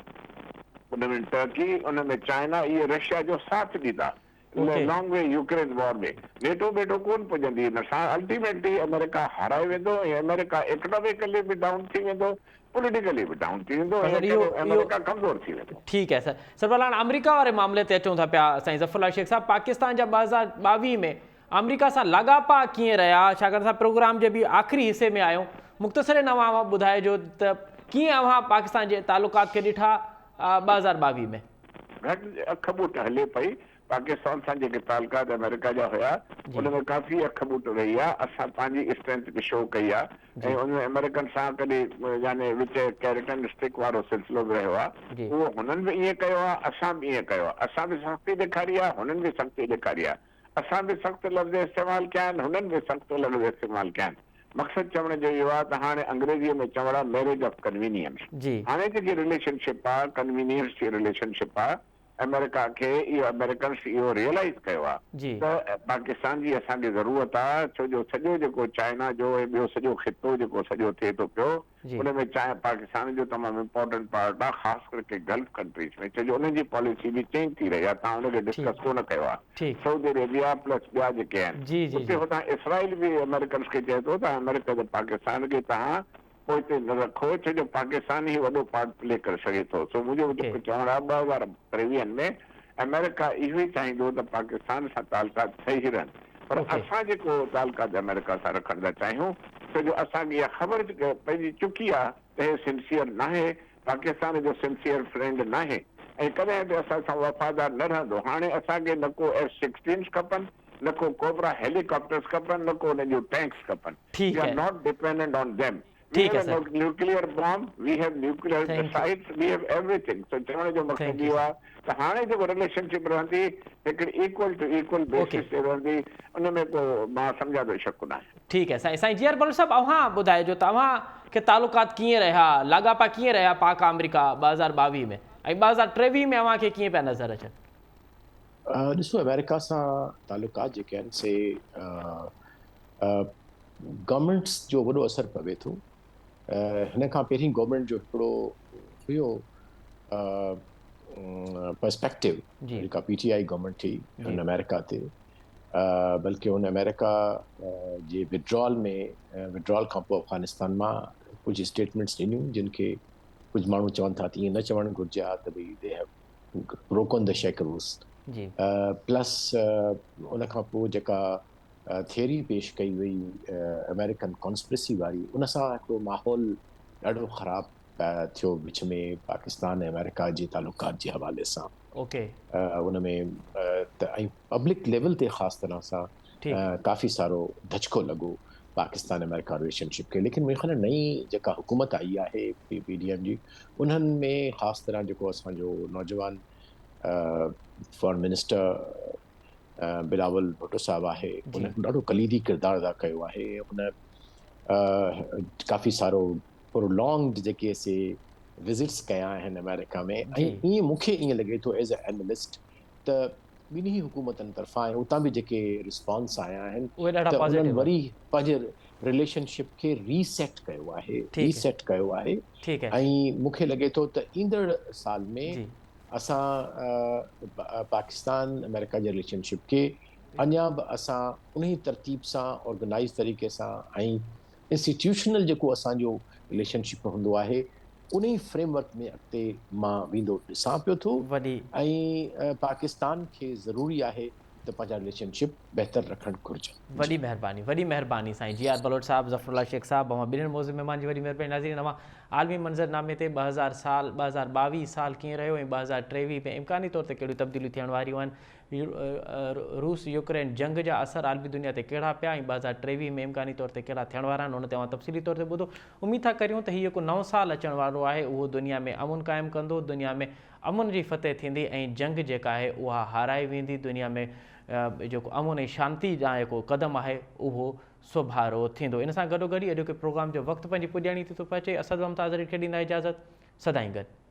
उन में टर्की, उन में चाइना, इहे रशिया जो साथ ॾींदा लॉन्ग वे यूक्रेन वॉर में। नेटो बेटो कोन पुॼंदी हिन सां। अल्टीमेटली अमेरिका हाराए वेंदो ऐं अमेरिका इकोनॉमिकली बि डाउन थी वेंदो, पॉलिटिकली भी डाउन थी वेंदो, अमेरिका कमज़ोर थी वेंदो। ठीकु है सर। सर भला अमेरिका वारे मामले ते अचूं था पिया साईं ज़फ़रुल्लाह शेख साहब, पाकिस्तान जा 2022 में अमेरिका सां लाॻापा कीअं रहिया, छाकाणि असां प्रोग्राम जे बि आख़िरी हिसे में आहियूं, मुख़्तसर नवां ॿुधाइजो त कीअं अव्हां पाकिस्तान जे तालुकात खे ॾिठा 2022 में? घटि अख ॿूट हले पई। पाकिस्तान सां जेके तालुकात अमेरिका जा हुया उनमें काफ़ी अख ॿूट रही आहे। असां पंहिंजी स्ट्रेंथ बि शो कई आहे ऐं उनमें अमेरिकन सां कॾहिं यानी विच कैरेट एंड स्टिक वारो सिलसिलो बि रहियो आहे। उहो हुननि बि ईअं कयो आहे, असां बि ईअं कयो आहे। असां बि सख़्ती ॾेखारी आहे, हुननि बि सख़्ती ॾेखारी आहे। असां बि सख़्तु लफ़्ज़ इस्तेमालु कया आहिनि, हुननि बि सख़्तु लफ़्ज़ इस्तेमालु कया आहिनि। मक़सदु चवण जो इहो आहे त हाणे अंग्रेज़ीअ में चवण आहे मैरिज ऑफ कन्वीनियंस। हाणे जेकी रिलेशनशिप आहे कन्वीनियंस जी रिलेशनशिप आहे, अमेरिका खे इहो अमेरिकन्स इहो रियलाइज़ कयो आहे त पाकिस्तान जी असांखे ज़रूरत आहे, छो जो सॼो जेको चाइना जो ऐं ॿियो सॼो ख़ितो जेको सॼो थिए थो पियो उनमें पाकिस्तान जो तमामु इम्पोर्टेंट पार्ट आहे, ख़ासि करके गल्फ कंट्रीज़ में, छो जो उनजी पॉलिसी बि चेंज थी रही आहे। तव्हां हुनखे डिस्कस कोन कयो आहे। सऊदी अरेबिया प्लस ॿिया जेके आहिनि, उते हुतां इसराइल बि अमेरिकन्स खे चए थो त अमेरिका जो पाकिस्तान खे तव्हां पोइ हिते न रखो, छो जो पाकिस्तान ई वॾो पार्ट प्ले करे सघे थो। सो मुंहिंजो जेको चवणु आहे 2023 में अमेरिका इहो ई चाहींदो त पाकिस्तान सां तालुकात सही रहनि, पर असां जेको तालुकात अमेरिका सां रखण था चाहियूं, छो जो असांखे इहा ख़बर पइजी चुकी आहे त हे सिंसियर नाहे, पाकिस्तान जो सिंसियर फ्रेंड नाहे ऐं कॾहिं बि असां सां वफ़ादार न रहंदो। हाणे असांखे न को F-16 खपनि, न को कोबरा हेलीकॉप्टर्स खपनि, न को उन जूं टैंक्स खपनि। We are not dependent on them. We have a nuclear bomb, we have nuclear missiles, we have everything. So चवण जो मक़सदु इहो आहे त हाणे जेको रिलेशनशिप रहंदी हिकिड़ी इक्वल टू इक्वल बेसिस ते रहंदी, उनमें को मां सम्झा थो शक न आहे। ठीकु है साईं। साईं जी आर बलोच साहब, अव्हां ॿुधाइजो त अव्हां खे तालुकात कीअं रहिया, लाॻापा कीअं रहिया पाक अमेरिका 2022 में ऐं 2023 में अव्हां खे कीअं पिया नज़र अचनि? ॾिसो, अमेरिका सां तालुकात जेके आहिनि से गवर्नमेंट्स जो वॾो असरु पवे थो। हिन खां पहिरीं गवर्नमेंट जो हिकिड़ो हुयो पर्सपेक्टिव, जेका PTI गवर्नमेंट थी हुन अमेरिका ते, बल्कि हुन अमेरिका जे विड्रॉल खां पोइ अफ़गानिस्तान मां कुझु स्टेटमेंट्स ॾिनियूं जिन खे कुझु माण्हू चवनि था त ईअं न चवणु घुरिजे हा त भई they have broken the shackles. Plus उन खां पोइ जेका थियरी पेश कई वई अमेरिकन कॉन्स्पिरेसी वारी, उन सां हिकिड़ो माहौल ॾाढो ख़राबु थियो विच में पाकिस्तान ऐं अमेरिका जे तालुकात जे हवाले सां। उन में ऐं पब्लिक लेवल ते ख़ासि तरह सां काफ़ी सारो धचको लॻो पाकिस्तान अमेरिका रिलेशनशिप खे। लेकिन मुंहिंजे ख़्याल नई जेका हुकूमत आई आहे PDM जी, उन्हनि में ख़ासि तरह जेको असांजो नौजवान फॉरेन मिनिस्टर बिलावल भुट्टो साहब आहे, उन ॾाढो कलीदी किरदारु अदा कयो आहे। उन काफ़ी सारो प्रोलॉन्ग्ड जेके से विज़िट्स कया आहिनि अमेरिका में, ऐं ईअं मूंखे ईअं लॻे थो एज़ अ एनालिस्ट त ॿिन्ही हुकूमतनि तरफ़ां ऐं उतां बि जेके रिस्पॉन्स आया आहिनि त उन्हनि वरी पंहिंजे रिलेशनशिप खे रीसेट कयो आहे। ऐं मूंखे लॻे थो त ईंदड़ साल में असां पाकिस्तान अमेरिका जे रिलेशनशिप खे अञा बि असां उन तरतीब सां ऑर्गेनाइज़ तरीक़े सां ऐं इंस्टीट्यूशनल जेको असांजो रिलेशनशिप हूंदो आहे उन ई फ्रेमवर्क में अॻिते मां वेंदो ॾिसां पियो थो। ऐं पाकिस्तान खे ज़रूरी आहे त पंहिंजा रिलेशनशिप बहितर रखणु घुरिजनि। वॾी महिरबानी साईं जी आर बलोच साहब, ज़फ़रुल्लाह शेख साहब, अवां ॿिन्हिनि मौज़ूअ में मुंहिंजी वॾी महिरबानी। नाज़रीन, अवां आलमी मंज़रनामे ते 2022 साल कीअं रहियो ऐं 2023 में इम्कानी तौर ते कहिड़ियूं तब्दीलियूं थियण वारियूं आहिनि, रूस यूक्रेन जंग जा असर आलमी दुनिया ते कहिड़ा पिया ऐं 2023 में इम्कानी तौर ते कहिड़ा थियण वारा आहिनि, हुन ते तफ़सीली तौर ते ॿुधो। उमेद था करियूं त हीउ हिकु नओं साल अचण वारो आहे, उहो दुनिया में अमुन क़ाइमु कंदो, दुनिया में अमुन जी फतेह थींदी ऐं जंग जेका आहे उहा हाराए वेंदी, दुनिया में जेको अमुन ऐं शांती जा जेको क़दम आहे उहो सुभारो थींदो। इन सां गॾोगॾु अॼोके प्रोग्राम जो वक़्तु पंहिंजी पुॼाणी थी थो पहुचे। असद ममताज़ खे ॾींदा इजाज़त, सदाईं गॾु।